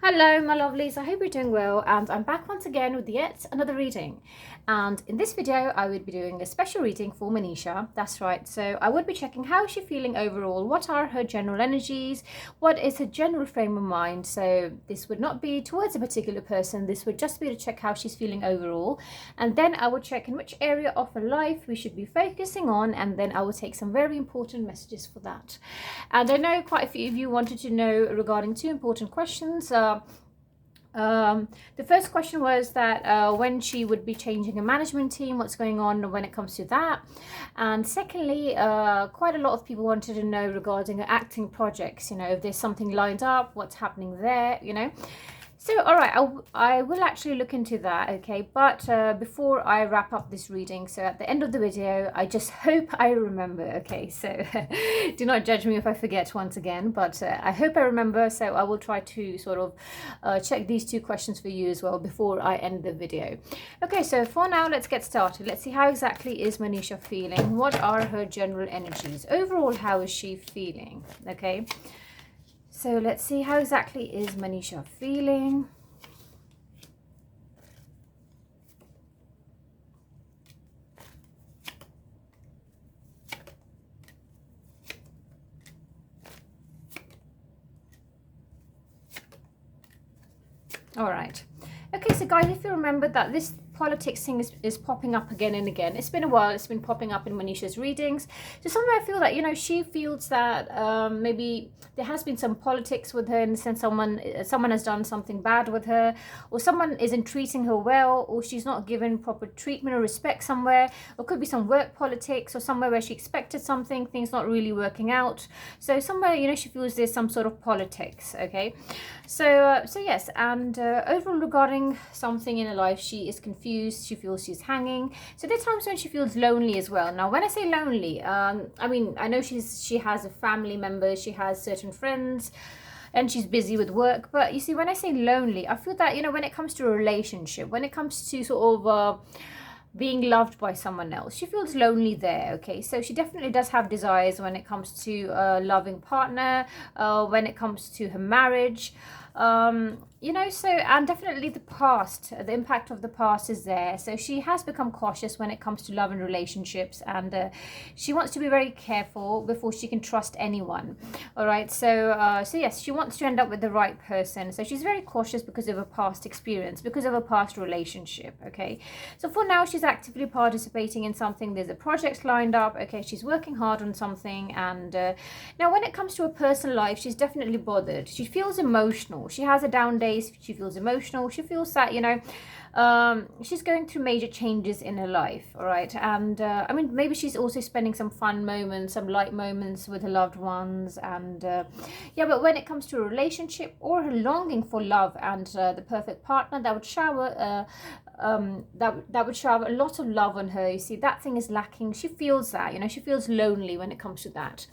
Hello, my lovelies. I hope you're doing well, and I'm back once again with yet another reading. And in this video, I would be doing a special reading for Manisha. That's right. So I would be checking how she's feeling overall, what are her general energies, what is her general frame of mind. So this would not be towards a particular person. This would just be to check how she's feeling overall, and then I would check in which area of her life we should be focusing on, and then I will take some very important messages for that. And I know quite a few of you wanted to know regarding two important questions. The first question was that when she would be changing a management team, what's going on when it comes to that. And secondly, quite a lot of people wanted to know regarding acting projects, if there's something lined up, what's happening there. So, all right, I will actually look into that, okay? But before I wrap up this reading, so at the end of the video, I just hope I remember, okay? So do not judge me if I forget once again, but I hope I remember. So I will try to sort of check these two questions for you as well before I end the video. Okay, so for now, let's get started. Let's see how exactly is Manisha feeling? What are her general energies? Overall, how is she feeling, okay? So let's see how exactly is Manisha feeling. All right. Okay, so guys, if you remember that this politics thing is popping up again and again. It's been a while. It's been popping up in Manisha's readings. So somewhere I feel that, she feels that maybe there has been some politics with her in the sense someone has done something bad with her, or someone isn't treating her well, or she's not given proper treatment or respect somewhere, or could be some work politics or somewhere where she expected something, things not really working out. So somewhere, she feels there's some sort of politics, okay? So yes, and overall regarding something in her life, she is confused. She feels she's hanging. So there are times when she feels lonely as well. Now, when I say lonely, I know she has a family member, she has certain friends, and she's busy with work. But you see, when I say lonely, I feel that when it comes to a relationship, when it comes to sort of being loved by someone else, she feels lonely there, okay? So she definitely does have desires when it comes to a loving partner, when it comes to her marriage, so, and definitely the impact of the past is there. So she has become cautious when it comes to love and relationships, and she wants to be very careful before she can trust anyone. All right, so yes, she wants to end up with the right person. So she's very cautious because of her past experience, because of her past relationship, okay? So for now, she's actively participating in something. There's a project lined up, okay? She's working hard on something, and now when it comes to her personal life, she's definitely bothered. She feels emotional. She has a down days. She feels emotional. She feels that, she's going through major changes in her life, all right? And maybe she's also spending some fun moments, some light moments with her loved ones, and but when it comes to a relationship or her longing for love and the perfect partner that would shower that would shower a lot of love on her, you see, that thing is lacking. She feels that, she feels lonely when it comes to that.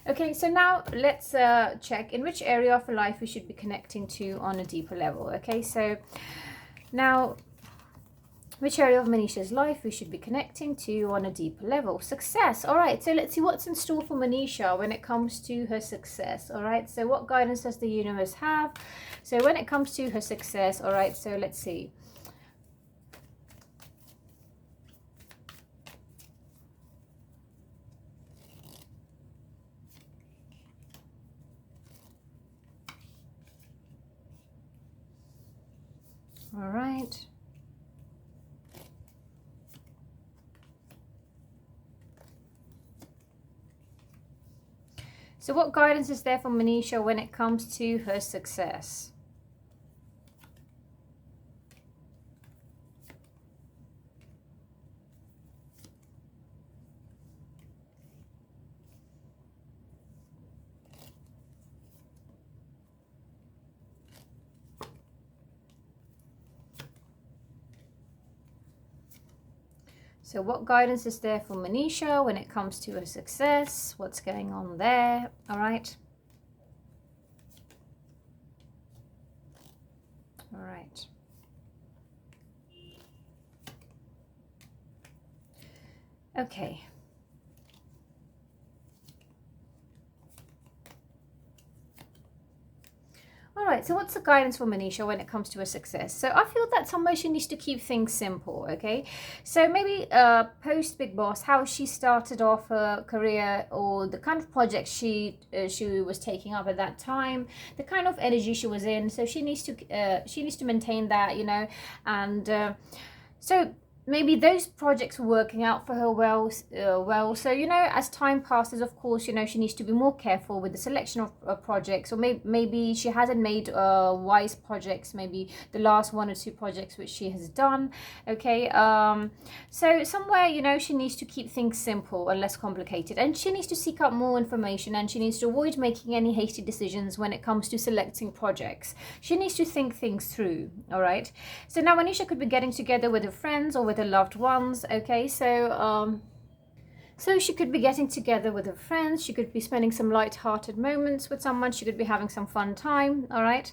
Okay, so now let's check in which area of her life we should be connecting to on a deeper level. Okay, so now which area of Manisha's life we should be connecting to on a deeper level. Success. All right, so let's see what's in store for Manisha when it comes to her success. All right, so what guidance does the universe have? So when it comes to her success, all right, so let's see. All right. So what guidance is there for Manisha when it comes to her success? So what guidance is there for Manisha when it comes to her success? What's going on there? All right. All right. Okay. All All right, so what's the guidance for Manisha when it comes to her success? So I feel that somewhere she needs to keep things simple, okay? So maybe post Big Boss, how she started off her career, or the kind of projects she was taking up at that time, the kind of energy she was in. So she needs to maintain that, you know, and so maybe those projects were working out for her well. So, you know, as time passes, of course, you know, she needs to be more careful with the selection of projects, or maybe she hasn't made wise projects, maybe the last 1 or 2 projects which she has done. Okay, so somewhere, you know, she needs to keep things simple and less complicated, and she needs to seek out more information, and she needs to avoid making any hasty decisions when it comes to selecting projects. She needs to think things through. All right, so now Manisha could be getting together with her friends or with her loved ones. Okay, so she could be getting together with her friends, she could be spending some light-hearted moments with someone, she could be having some fun time. All right,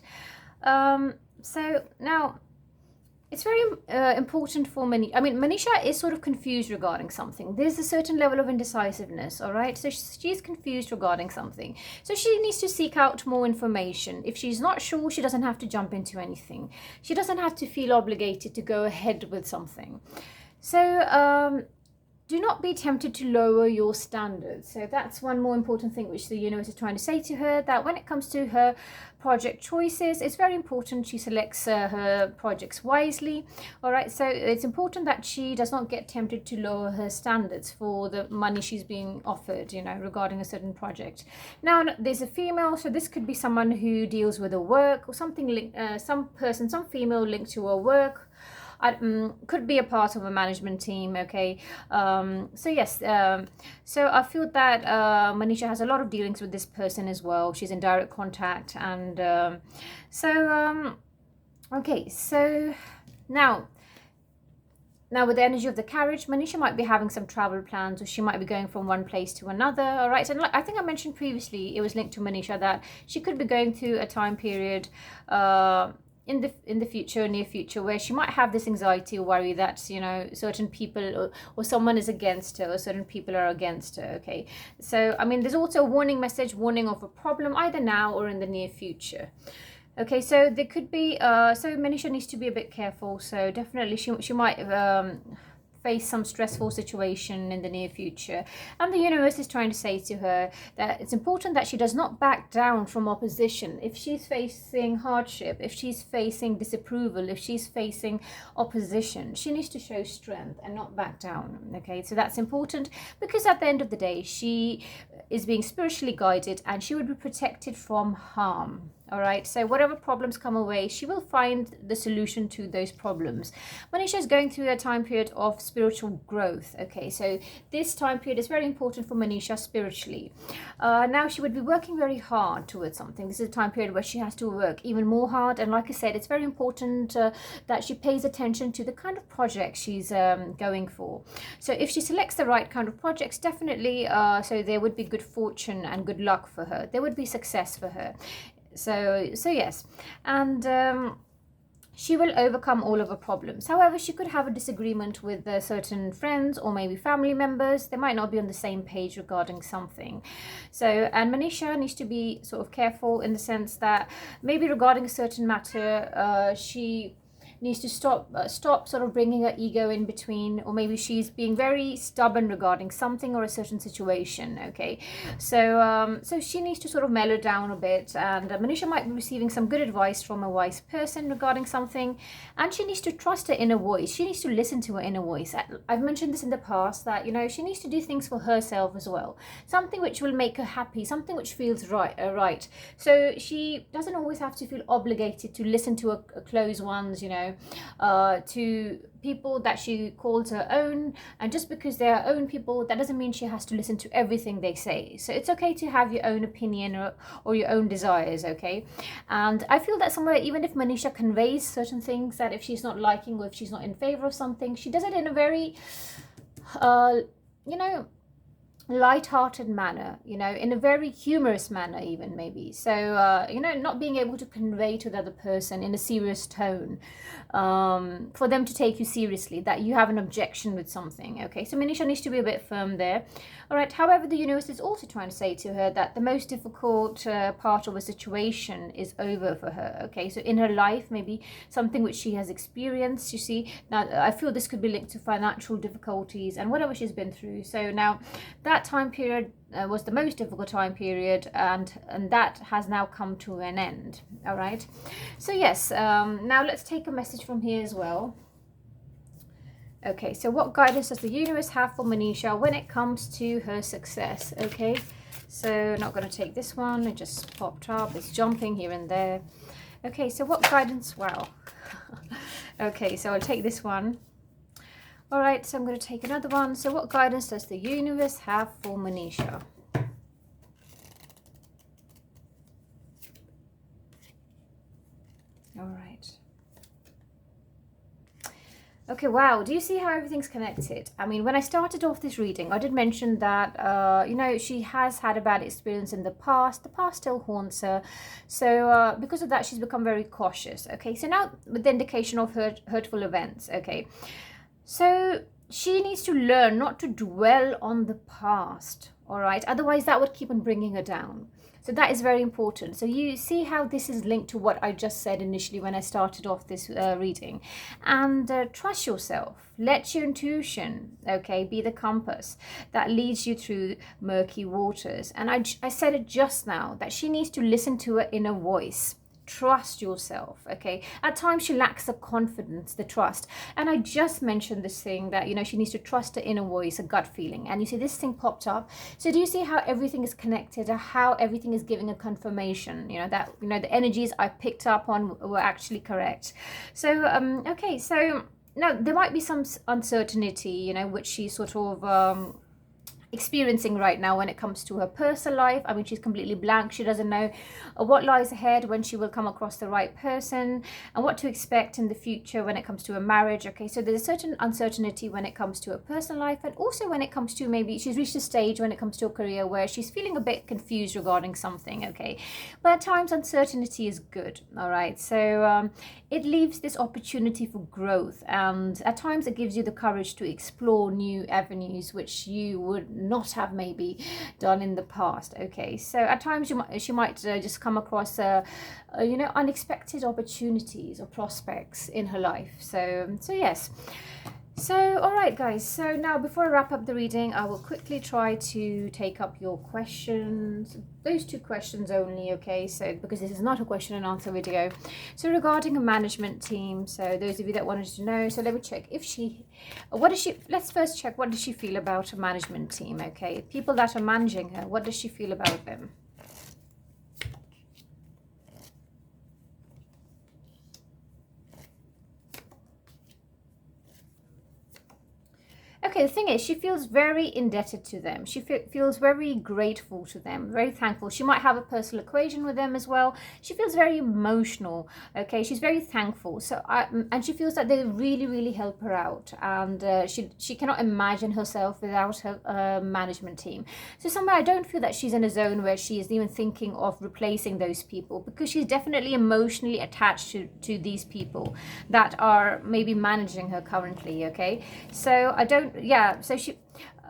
so now it's very important for Manisha is sort of confused regarding something. There's a certain level of indecisiveness, all right? So she's confused regarding something. So she needs to seek out more information. If she's not sure, she doesn't have to jump into anything. She doesn't have to feel obligated to go ahead with something. So do not be tempted to lower your standards. So that's one more important thing which the universe is trying to say to her, that when it comes to her project choices, it's very important she selects her projects wisely. All right, so it's important that she does not get tempted to lower her standards for the money she's being offered, you know, regarding a certain project. Now, there's a female, so this could be someone who deals with her work, or something, some female linked to her work. Could be a part of a management team. Okay, so yes, so I feel that Manisha has a lot of dealings with this person as well. She's in direct contact, and okay, so now with the energy of the carriage, Manisha might be having some travel plans, or she might be going from one place to another. All right, and like I think I mentioned previously, it was linked to Manisha that she could be going through a time period in the future, near future, where she might have this anxiety or worry that, you know, certain people or someone is against her, or certain people are against her. Okay, so I mean, there's also a warning message, warning of a problem either now or in the near future. Okay, so there could be so Manisha needs to be a bit careful. So definitely she might face some stressful situation in the near future, and the universe is trying to say to her that it's important that she does not back down from opposition. If she's facing hardship, if she's facing disapproval, if she's facing opposition, she needs to show strength and not back down. Okay, so that's important, because at the end of the day, she is being spiritually guided, and she would be protected from harm. All right, so whatever problems come away, she will find the solution to those problems. Manisha is going through a time period of spiritual growth. Okay, so this time period is very important for Manisha spiritually. Now she would be working very hard towards something. This is a time period where she has to work even more hard, and like I said, it's very important that she pays attention to the kind of project she's going for. So if she selects the right kind of projects, definitely so there would be good fortune and good luck for her. There would be success for her. So yes, and she will overcome all of her problems. However, she could have a disagreement with certain friends or maybe family members. They might not be on the same page regarding something. So, and Manisha needs to be sort of careful in the sense that maybe regarding a certain matter, she needs to stop sort of bringing her ego in between, or maybe she's being very stubborn regarding something or a certain situation. Okay, so so she needs to sort of mellow down a bit, and Manisha might be receiving some good advice from a wise person regarding something, and she needs to trust her inner voice. She needs to listen to her inner voice. I've mentioned this in the past that, you know, she needs to do things for herself as well, something which will make her happy, something which feels right. So she doesn't always have to feel obligated to listen to a close ones, you know, to people that she calls her own, and just because they are own people, that doesn't mean she has to listen to everything they say. So it's okay to have your own opinion or your own desires. Okay, and I feel that somewhere, even if Manisha conveys certain things that if she's not liking or if she's not in favor of something, she does it in a very you know, light-hearted manner, you know, in a very humorous manner even maybe. So you know, not being able to convey to the other person in a serious tone, for them to take you seriously, that you have an objection with something. Okay, so Manisha needs to be a bit firm there. All right, however, the universe is also trying to say to her that the most difficult part of a situation is over for her. Okay, so in her life, maybe something which she has experienced, you see, now I feel this could be linked to financial difficulties and whatever she's been through. So now that time period was the most difficult time period, and that has now come to an end. All right, so yes, now let's take a message from here as well. Okay, so what guidance does the universe have for Manisha when it comes to her success? Okay, so not going to take this one, it just popped up, it's jumping here and there. Okay, so what guidance? Wow. Okay, so I'll take this one. All right, so I'm going to take another one. So what guidance does the universe have for Manisha? All right. Okay, wow. Do you see how everything's connected? I mean, when I started off this reading, I did mention that, you know, she has had a bad experience in the past. The past still haunts her. So because of that, she's become very cautious. Okay, so now with the indication of hurtful events, okay. So she needs to learn not to dwell on the past, all right? Otherwise, that would keep on bringing her down. So that is very important. So you see how this is linked to what I just said initially when I started off this reading. And trust yourself. Let your intuition, okay, be the compass that leads you through murky waters. And I said it just now, that she needs to listen to her inner voice. Trust yourself. Okay, at times she lacks the confidence, the trust, and I just mentioned this thing that, you know, she needs to trust her inner voice, a gut feeling. And you see this thing popped up. So do you see how everything is connected, or how everything is giving a confirmation, you know, that, you know, the energies I picked up on were actually correct? So okay, so now there might be some uncertainty, you know, which she sort of experiencing right now when it comes to her personal life. I mean, she's completely blank. She doesn't know what lies ahead, when she will come across the right person, and what to expect in the future when it comes to a marriage. Okay, so there's a certain uncertainty when it comes to her personal life, and also when it comes to, maybe she's reached a stage when it comes to a career where she's feeling a bit confused regarding something. Okay, but at times uncertainty is good. All right, so it leaves this opportunity for growth, and at times it gives you the courage to explore new avenues which you would not have maybe done in the past. Okay, so at times she might just come across you know, unexpected opportunities or prospects in her life. So yes. So all right, guys, so now before I wrap up the reading, I will quickly try to take up your questions, those two questions only. Okay, so because this is not a question and answer video. So regarding a management team, so those of you that wanted to know, so let me check if she, let's first check, what does she feel about a management team? Okay, people that are managing her, what does she feel about them? Okay, the thing is, she feels very indebted to them. She feels very grateful to them, very thankful. She might have a personal equation with them as well. She feels very emotional. Okay, she's very thankful. So, and she feels that they really, really help her out. And she cannot imagine herself without her management team. So somewhere I don't feel that she's in a zone where she is even thinking of replacing those people, because she's definitely emotionally attached to these people that are maybe managing her currently. Okay, so I don't, yeah, so she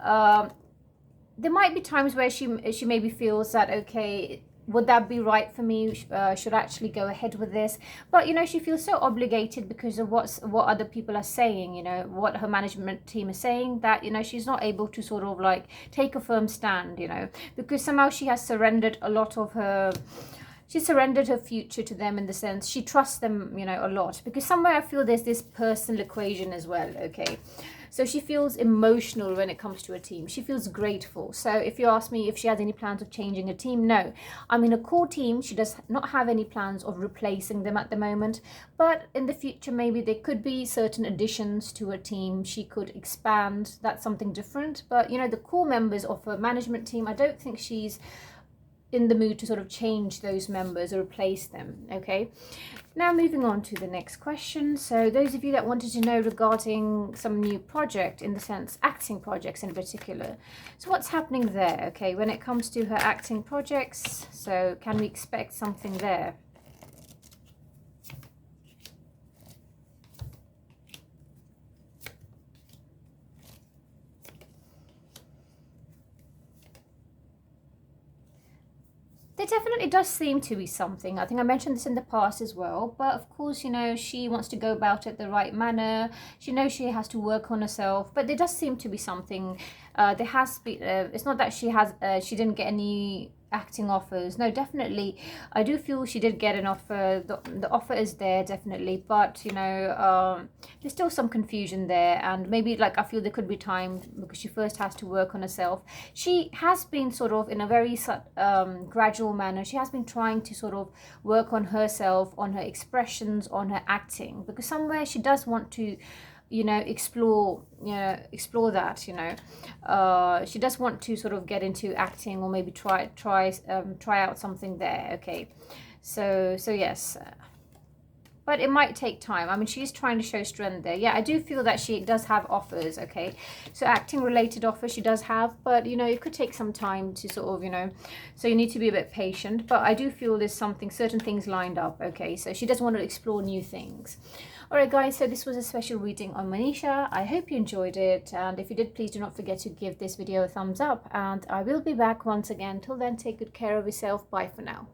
there might be times where she maybe feels that, okay, would that be right for me? Should I actually go ahead with this? But, you know, she feels so obligated because of what other people are saying, you know, what her management team is saying, that, you know, she's not able to sort of like take a firm stand, you know, because somehow she has surrendered a lot of her, she surrendered her future to them, in the sense she trusts them, you know, a lot, because somewhere I feel there's this personal equation as well. Okay, so she feels emotional when it comes to a team. She feels grateful. So if you ask me if she has any plans of changing a team, no. I mean, a core team, she does not have any plans of replacing them at the moment. But in the future, maybe there could be certain additions to her team. She could expand. That's something different. But, you know, the core members of her management team, I don't think she's in the mood to sort of change those members or replace them. Okay, now moving on to the next question. So those of you that wanted to know regarding some new project, in the sense acting projects in particular, so what's happening there? Okay, when it comes to her acting projects, so can we expect something there? There definitely does seem to be something. I think I mentioned this in the past as well. But of course, you know, she wants to go about it the right manner. She knows she has to work on herself. But there does seem to be something. There has been. It's not that she didn't get any acting offers. No, definitely. I do feel she did get an offer. The offer is there, definitely. But, you know, there's still some confusion there. And maybe, like, I feel there could be time because she first has to work on herself. She has been sort of in a very gradual manner. She has been trying to sort of work on herself, on her expressions, on her acting. Because somewhere she does want to, you know, explore that, you know. She does want to sort of get into acting, or maybe try out something there. Okay, so yes, but it might take time. I mean, she's trying to show strength there. Yeah, I do feel that she does have offers. Okay, so acting related offers she does have, but you know, it could take some time to sort of, you know, so you need to be a bit patient. But I do feel there's certain things lined up. Okay, so she does want to explore new things. Alright guys, so this was a special reading on Manisha. I hope you enjoyed it, and if you did, please do not forget to give this video a thumbs up, and I will be back once again. Till then, take good care of yourself. Bye for now.